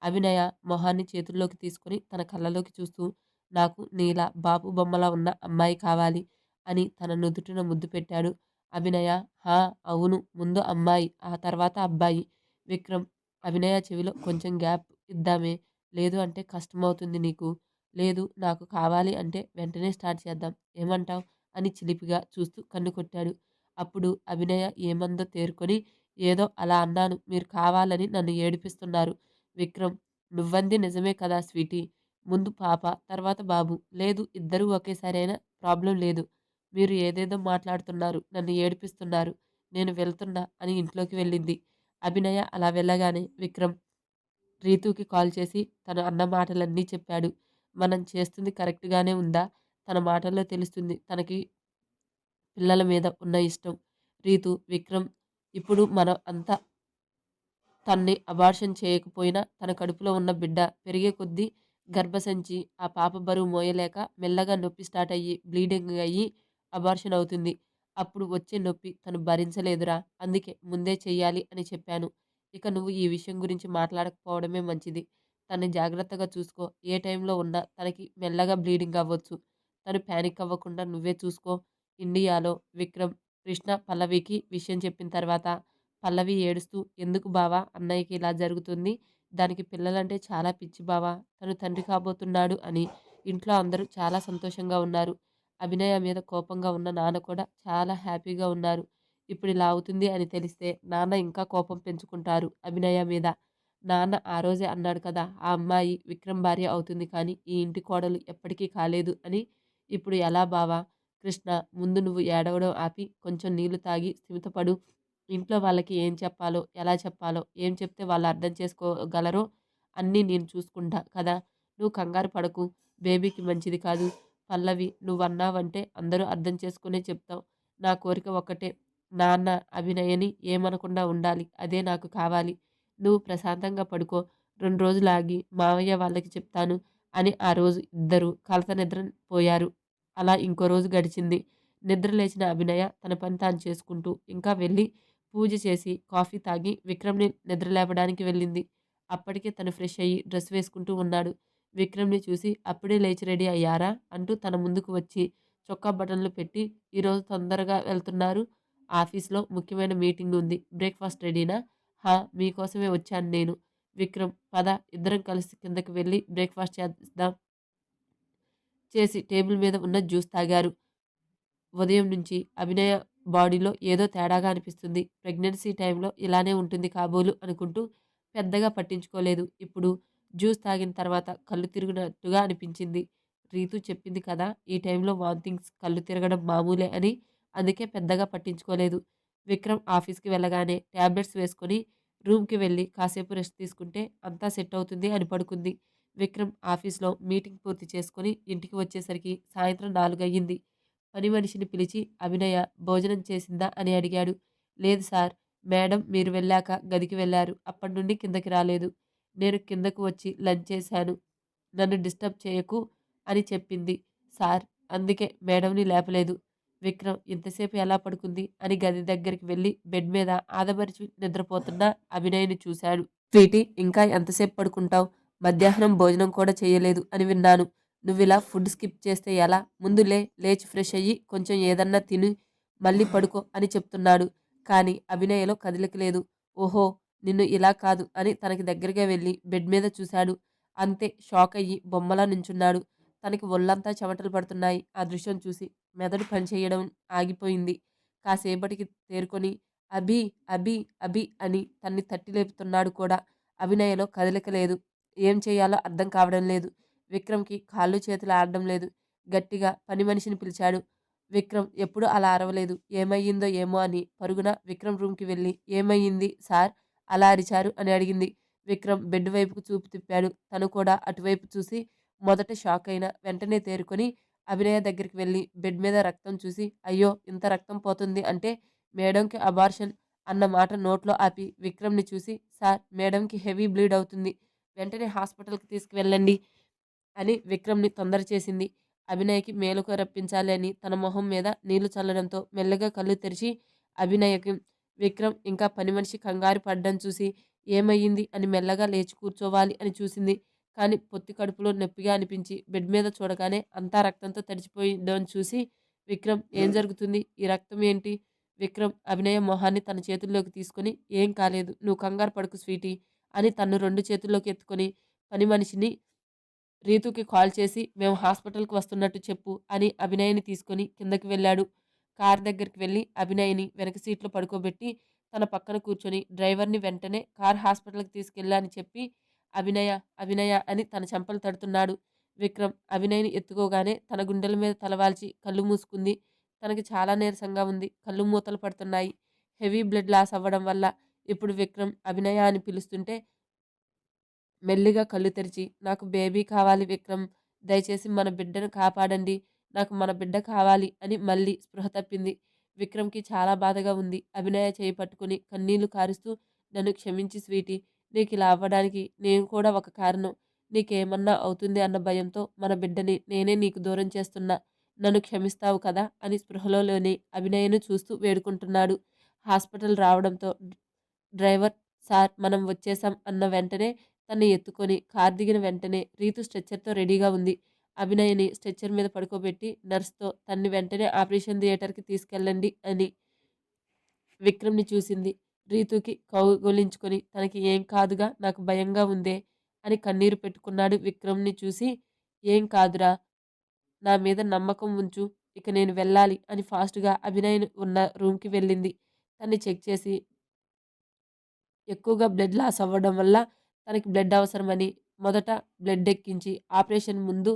అభినయ మొహాన్ని చేతుల్లోకి తీసుకొని తన కళ్ళలోకి చూస్తూ నాకు నీలా బాపు బొమ్మలా ఉన్న అమ్మాయి కావాలి అని తన నుదుటిన ముద్దు పెట్టాడు. అభినయ హా! అవును. ముందు అమ్మాయి, ఆ తర్వాత అబ్బాయి. విక్రమ్ అభినయ చెవిలో కొంచెం గ్యాప్ ఇద్దామే. లేదు అంటే కష్టమవుతుంది నీకు. లేదు నాకు కావాలి అంటే వెంటనే స్టార్ట్ చేద్దాం. ఏమంటావ్? అని చిలిపిగా చూస్తూ కన్ను కొట్టాడు. అప్పుడు అభినయ ఏమందో తేరుకొని ఏదో అలా అన్నాను. మీరు కావాలని నన్ను ఏడిపిస్తున్నారు. విక్రమ్ నువ్వంది నిజమే కదా స్వీటీ. ముందు పాప, తర్వాత బాబు. లేదు ఇద్దరూ ఒకేసారి అయినా ప్రాబ్లం లేదు. మీరు ఏదేదో మాట్లాడుతున్నారు. నన్ను ఏడిపిస్తున్నారు. నేను వెళ్తున్నా అని ఇంట్లోకి వెళ్ళింది. అభినయ అలా వెళ్ళగానే విక్రమ్ రీతూకి కాల్ చేసి తను అన్న మాటలన్నీ చెప్పాడు. మనం చేస్తుంది కరెక్ట్‌గానే ఉందా? తన మాటల్లో తెలుస్తుంది తనకి పిల్లల మీద ఉన్న ఇష్టం. రీతూ, విక్రమ్ ఇప్పుడు మనం అంతా తన్ని అబార్షన్ చేయకపోయినా తన కడుపులో ఉన్న బిడ్డ పెరిగే కొద్దీ గర్భసంచి ఆ పాప బరువు మోయలేక మెల్లగా నొప్పి స్టార్ట్ అయ్యి బ్లీడింగ్ అయ్యి అబార్షన్ అవుతుంది. అప్పుడు వచ్చే నొప్పి తను భరించలేదురా. అందుకే ముందే చెయ్యాలి అని చెప్పాను. ఇక నువ్వు ఈ విషయం గురించి మాట్లాడకపోవడమే మంచిది. తన్ని జాగ్రత్తగా చూసుకో. ఏ టైంలో ఉన్నా తనకి మెల్లగా బ్లీడింగ్ అవ్వచ్చు. తను పానిక్ అవ్వకుండా నువ్వే చూసుకో. ఇండియాలో విక్రమ్, కృష్ణ పల్లవికి విషయం చెప్పిన తర్వాత పల్లవి ఏడుస్తూ ఎందుకు బావా అన్నయ్యకి ఇలా జరుగుతుంది. దానికి పిల్లలంటే చాలా పిచ్చి బావా. తను తండ్రి కాబోతున్నాడు అని ఇంట్లో అందరూ చాలా సంతోషంగా ఉన్నారు. అభినయ మీద కోపంగా ఉన్న నాన్న కూడా చాలా హ్యాపీగా ఉన్నారు. ఇప్పుడు ఇలా అవుతుంది అని తెలిస్తే నాన్న ఇంకా కోపం పెంచుకుంటారు అభినయ మీద. నాన్న ఆ రోజే అన్నాడు కదా ఆ అమ్మాయి విక్రమ్ భార్య అవుతుంది కానీ ఈ ఇంటి కోడలు ఎప్పటికీ కాలేదు అని. ఇప్పుడు ఎలా బావా? కృష్ణ ముందు నువ్వు ఏడవడం ఆపి కొంచెం నీళ్లు తాగి స్థిమితపడు. ఇంట్లో వాళ్ళకి ఏం చెప్పాలో, ఎలా చెప్పాలో, ఏం చెప్తే వాళ్ళు అర్థం చేసుకోగలరో అన్నీ నేను చూసుకుంటా కదా! నువ్వు కంగారు పడకు. బేబీకి మంచిది కాదు. పల్లవి నువ్వన్నావంటే అందరూ అర్థం చేసుకునే చెప్తాం. నా కోరిక ఒక్కటే. నాన్న అభినయని ఏమనకుండా ఉండాలి. అదే నాకు కావాలి. నువ్వు ప్రశాంతంగా పడుకో. 2 రోజులు ఆగి మావయ్య వాళ్ళకి చెప్తాను అని ఆ రోజు ఇద్దరూ కలత నిద్ర పోయారు. అలా ఇంకో రోజు గడిచింది. నిద్ర లేచిన అభినయ తన పని తాను చేసుకుంటూ ఇంకా వెళ్ళి పూజ చేసి, కాఫీ తాగి విక్రమ్‌ని నిద్రలేపడానికి వెళ్ళింది. అప్పటికే తను ఫ్రెష్ అయ్యి డ్రెస్ వేసుకుంటూ ఉన్నాడు. విక్రమ్‌ని చూసి అప్పుడే లేచి రెడీ అయ్యారా? అంటూ తన ముందుకు వచ్చి చొక్కా బటన్లు పెట్టి ఈరోజు తొందరగా వెళ్తున్నారు. ఆఫీస్‌లో ముఖ్యమైన మీటింగ్ ఉంది. బ్రేక్‌ఫాస్ట్ రెడీనా? హా! మీకోసమే వచ్చాను నేను. విక్రమ్ పద ఇద్దరం కలిసి కిందకి వెళ్లి బ్రేక్‌ఫాస్ట్ చేద్దాం. చేసి టేబుల్ మీద ఉన్న జ్యూస్ తాగారు. ఉదయం నుంచి అభినయ బాడీలో ఏదో తేడాగా అనిపిస్తుంది. ప్రెగ్నెన్సీ టైంలో ఇలానే ఉంటుంది కాబోలు అనుకుంటూ పెద్దగా పట్టించుకోలేదు. ఇప్పుడు జ్యూస్ తాగిన తర్వాత కళ్ళు తిరిగినట్టుగా అనిపించింది. రీతు చెప్పింది కదా ఈ టైంలో వామిటింగ్స్, కళ్ళు తిరగడం మామూలే అని. అందుకే పెద్దగా పట్టించుకోలేదు. విక్రమ్ ఆఫీస్‌కి వెళ్ళగానే టాబ్లెట్స్ వేసుకొని రూమ్‌కి వెళ్ళి కాసేపు రెస్ట్ తీసుకుంటే అంతా సెట్ అవుతుంది అని పడుకుంది. విక్రమ్ ఆఫీస్‌లో మీటింగ్ పూర్తి చేసుకొని ఇంటికి వచ్చేసరికి సాయంత్రం 4 అయ్యింది. పని మనిషిని పిలిచి అభినయ భోజనం చేసిందా అని అడిగాడు. లేదు సార్. మేడం మీరు వెళ్ళాక గదికి వెళ్లారు. అప్పటి నుండి కిందకి రాలేదు. నేను కిందకు వచ్చి లంచ్ చేశాను. నన్ను డిస్టర్బ్ చేయకు అని చెప్పింది సార్. అందుకే మేడంని లేపలేదు. విక్రమ్ ఇంతసేపు ఎలా పడుకుంది అని గది దగ్గరికి వెళ్ళి బెడ్ మీద ఆదమరిచి నిద్రపోతున్న అభినయ్‌ని చూశాడు. స్వీటీ ఇంకా ఎంతసేపు పడుకుంటావు? మధ్యాహ్నం భోజనం కూడా చేయలేదు అని విన్నాను. నువ్విలా ఫుడ్ స్కిప్ చేస్తే ఎలా? ముందు లేచి ఫ్రెష్ అయ్యి కొంచెం ఏదన్నా తిని మళ్ళీ పడుకో అని చెప్తున్నాడు. కానీ అభినయలో కదలిక లేదు. ఓహో! నిన్ను ఇలా కాదు అని తనకి దగ్గరగా వెళ్ళి బెడ్ మీద చూశాడు. అంతే షాక్ అయ్యి బొమ్మలా నుంచున్నాడు. తనకి ఒళ్ళంతా చెమటలు పడుతున్నాయి. ఆ దృశ్యం చూసి మెదడు పనిచేయడం ఆగిపోయింది. కాసేపటికి తేరుకొని అభి, అభి, అభి అని తన్ని తట్టి లేపుతున్నాడు కూడా. అభినయలో కదలిక లేదు. ఏం చేయాలో అర్థం కావడం లేదు. విక్రమ్‌కి కాళ్ళు చేతులు ఆడడం లేదు. గట్టిగా పని మనిషిని పిలిచాడు. విక్రమ్ ఎప్పుడూ అలా అరవలేదు. ఏమయ్యిందో ఏమో అని పరుగున విక్రమ్ రూమ్‌కి వెళ్ళి ఏమయ్యింది సార్ అలా అరిచారు అని అడిగింది. విక్రమ్ బెడ్ వైపుకు చూపు తిప్పాడు. తను కూడా అటువైపు చూసి మొదట షాక్ అయినా వెంటనే తేరుకొని అభినయ దగ్గరికి వెళ్ళి బెడ్ మీద రక్తం చూసి అయ్యో ఇంత రక్తం పోతుంది అంటే మేడంకి అబార్షన్ అన్న మాట నోట్లో ఆపి విక్రమ్‌ని చూసి సార్ మేడంకి హెవీ బ్లీడ్ అవుతుంది. వెంటనే హాస్పిటల్‌కి తీసుకువెళ్ళండి అని విక్రమ్‌ని తొందర చేసింది. అభినయకి మేలుక రప్పించాలి అని తన మొహం మీద నీళ్లు చల్లడంతో మెల్లగా కళ్ళు తెరిచి అభినయకి విక్రమ్ ఇంకా పని మనిషి కంగారు పడడం చూసి ఏమయ్యింది అని మెల్లగా లేచి కూర్చోవాలి అని చూసింది. కానీ పొత్తి కడుపులో నొప్పిగా అనిపించి బెడ్ మీద చూడగానే అంతా రక్తంతో తడిచిపోయిందని చూసి విక్రమ్ ఏం జరుగుతుంది? ఈ రక్తం ఏంటి? విక్రమ్ అభినయ మొహాన్ని తన చేతుల్లోకి తీసుకొని ఏం కాలేదు. నువ్వు కంగారు పడకు స్వీటీ అని తన్ను 2 చేతుల్లోకి ఎత్తుకొని పని మనిషిని రీతుకి కాల్ చేసి మేము హాస్పిటల్‌కి వస్తున్నట్టు చెప్పు అని అభినయ్‌ని తీసుకొని కిందకి వెళ్ళాడు. కారు దగ్గరికి వెళ్ళి అభినయ్‌ని వెనక సీట్‌లో పడుకోబెట్టి తన పక్కన కూర్చొని డ్రైవర్‌ని వెంటనే కార్ హాస్పిటల్‌కి తీసుకెళ్ళు అని చెప్పి అభినయ, అభినయ అని తన చెంపలు తడుతున్నాడు. విక్రమ్ అభినయ్‌ని ఎత్తుకోగానే తన గుండెల మీద తలవాల్చి కళ్ళు మూసుకుంది. తనకి చాలా నీరసంగా ఉంది. కళ్ళు మూతలు పడుతున్నాయి. హెవీ బ్లడ్ లాస్ అవ్వడం వల్ల ఇప్పుడు విక్రమ్ అభినయ అని పిలుస్తుంటే మెల్లిగా కళ్ళు తెరిచి నాకు బేబీ కావాలి విక్రమ్. దయచేసి మన బిడ్డను కాపాడండి. నాకు మన బిడ్డ కావాలి అని మళ్ళీ స్పృహ తప్పింది. విక్రమ్‌కి చాలా బాధగా ఉంది. అభినయ చేయి పట్టుకుని కన్నీళ్లు కారుస్తూ నన్ను క్షమించి స్వీటీ. నీకిలా అవ్వడానికి నేను కూడా ఒక కారణం. నీకేమన్నా అవుతుంది అన్న భయంతో మన బిడ్డని నేనే నీకు దూరం చేస్తున్నా. నన్ను క్షమిస్తావు కదా అని స్పృహలోని అభినయను చూస్తూ వేడుకుంటున్నాడు. హాస్పిటల్ రావడంతో డ్రైవర్ సార్ మనం వచ్చేసాం అన్న వెంటనే తన్ని ఎత్తుకొని కార్ దిగిన వెంటనే రీతు స్ట్రెచ్చర్‌తో రెడీగా ఉంది. అభినయ్‌ని స్ట్రెచ్చర్ మీద పడుకోబెట్టి నర్స్‌తో తన్ని వెంటనే ఆపరేషన్ థియేటర్‌కి తీసుకెళ్ళండి అని విక్రమ్‌ని చూసింది. రీతుకి కౌగిలించుకొని తనకి ఏం కాదుగా నాకు భయంగా ఉందే అని కన్నీరు పెట్టుకున్నాడు విక్రమ్‌ని చూసి. ఏం కాదురా నా మీద నమ్మకం ఉంచు. ఇక నేను వెళ్ళాలి అని ఫాస్ట్‌గా అభినయ్ ఉన్న రూమ్‌కి వెళ్ళింది. తన్ని చెక్ చేసి ఎక్కువగా బ్లడ్ లాస్ అవ్వడం వల్ల తనకి బ్లడ్ అవసరమని మొదట బ్లడ్ ఎక్కించి ఆపరేషన్ ముందు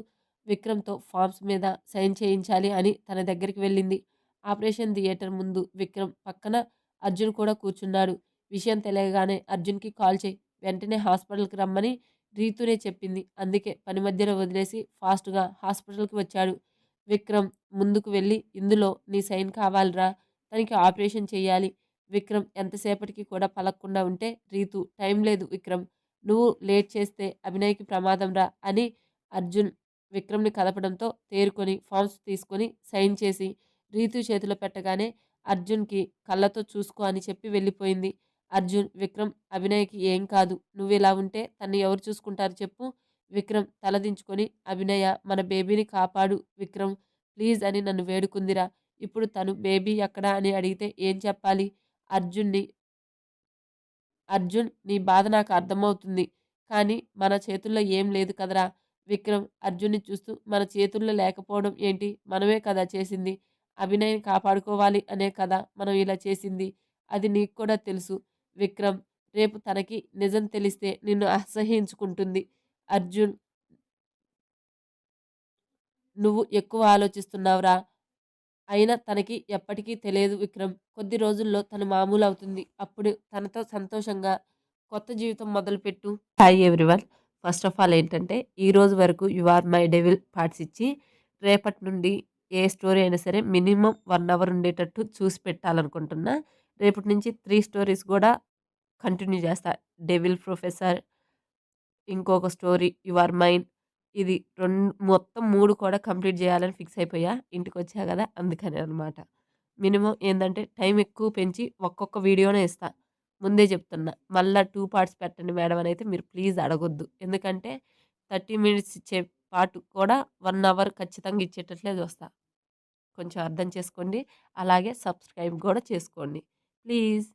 విక్రమ్‌తో ఫార్మ్స్ మీద సైన్ చేయించాలి అని తన దగ్గరికి వెళ్ళింది. ఆపరేషన్ థియేటర్ ముందు విక్రమ్ పక్కన అర్జున్ కూడా కూర్చున్నాడు. విషయం తెలియగానే అర్జున్‌కి కాల్ చేయి. వెంటనే హాస్పిటల్‌కి రమ్మని రీతూనే చెప్పింది. అందుకే పని మధ్యలో వదిలేసి ఫాస్ట్‌గా హాస్పిటల్‌కి వచ్చాడు. విక్రమ్ ముందుకు వెళ్ళి ఇందులో నీ సైన్ కావాలిరా. తనకి ఆపరేషన్ చేయాలి. విక్రమ్ ఎంతసేపటికి కూడా పలకకుండా ఉంటే రీతు టైం లేదు విక్రమ్. నువ్వు లేట్ చేస్తే అభినయ్‌కి ప్రమాదం రా అని అర్జున్ విక్రమ్‌ని కదపడంతో తేరుకొని ఫార్మ్స్ తీసుకొని సైన్ చేసి రీతు చేతిలో పెట్టగానే అర్జున్‌కి కళ్ళతో చూసుకో అని చెప్పి వెళ్ళిపోయింది. అర్జున్ విక్రమ్ అభినయ్‌కి ఏం కాదు. నువ్విలా ఉంటే తన్ని ఎవరు చూసుకుంటారు చెప్పు? విక్రమ్ తలదించుకొని అభినయ మన బేబీని కాపాడు విక్రమ్ ప్లీజ్ అని నన్ను వేడుకుందిరా. ఇప్పుడు తను బేబీ ఎక్కడా అని అడిగితే ఏం చెప్పాలి? అర్జున్‌ని అర్జున్ నీ బాధ నాకు అర్థమవుతుంది. కానీ మన చేతుల్లో ఏం లేదు కదరా! విక్రమ్ అర్జున్‌ని చూస్తూ మన చేతుల్లో లేకపోవడం ఏంటి? మనమే కదా చేసింది. అభినయ్‌ని కాపాడుకోవాలి అనే కదా మనం ఇలా చేసింది. అది నీకు కూడా తెలుసు. విక్రమ్ రేపు తనకి నిజం తెలిస్తే నిన్ను అసహ్యించుకుంటుంది. అర్జున్ నువ్వు ఎక్కువ ఆలోచిస్తున్నావురా! అయినా తనకి ఎప్పటికీ తెలియదు విక్రమ్. కొద్ది రోజుల్లో తను మామూలవుతుంది. అప్పుడు తనతో సంతోషంగా కొత్త జీవితం మొదలుపెట్టు. Hi everyone. First of all ఏంటంటే, ఈరోజు వరకు 'you are my devil' parts ఇచ్చి, రేపటి నుండి ఏ స్టోరీ అయినా సరే మినిమమ్ 1 అవర్ ఉండేటట్టు చూసి పెట్టాలనుకుంటున్నా. రేపటి నుంచి 3 స్టోరీస్ గూడా కంటిన్యూ చేస్తా. 'డెవిల్ ప్రొఫెసర్', ఇంకొక స్టోరీ 'యు ఆర్ మైన్' ఇది మొత్తం 3 కూడా కంప్లీట్ జేయాలని ఫిక్స్ అయిపోయా. ఇంటికొచ్చా గదా! అందుకని అనమాట. మినిమమ్ ఏందంటే టైం ఎక్కువ పెంచి ఒక్కొక్క వీడియోనే ఇస్తా. ముందే చెప్తున్నా. మళ్ళా 2 పార్ట్స్ పెట్టండి మేడం అనైతే మీరు ప్లీజ్ అడగొద్దు. ఎందుకంటే 30 మినిట్స్ ఇచ్చే పార్ట్ కూడా 1 అవర్ ఖచ్చితంగా ఇచ్చేటట్లే చూస్తా. కొంచెం అర్థం చేసుకోండి. అలాగే సబ్స్క్రైబ్ గూడా చేసుకోండి. ప్లీజ్.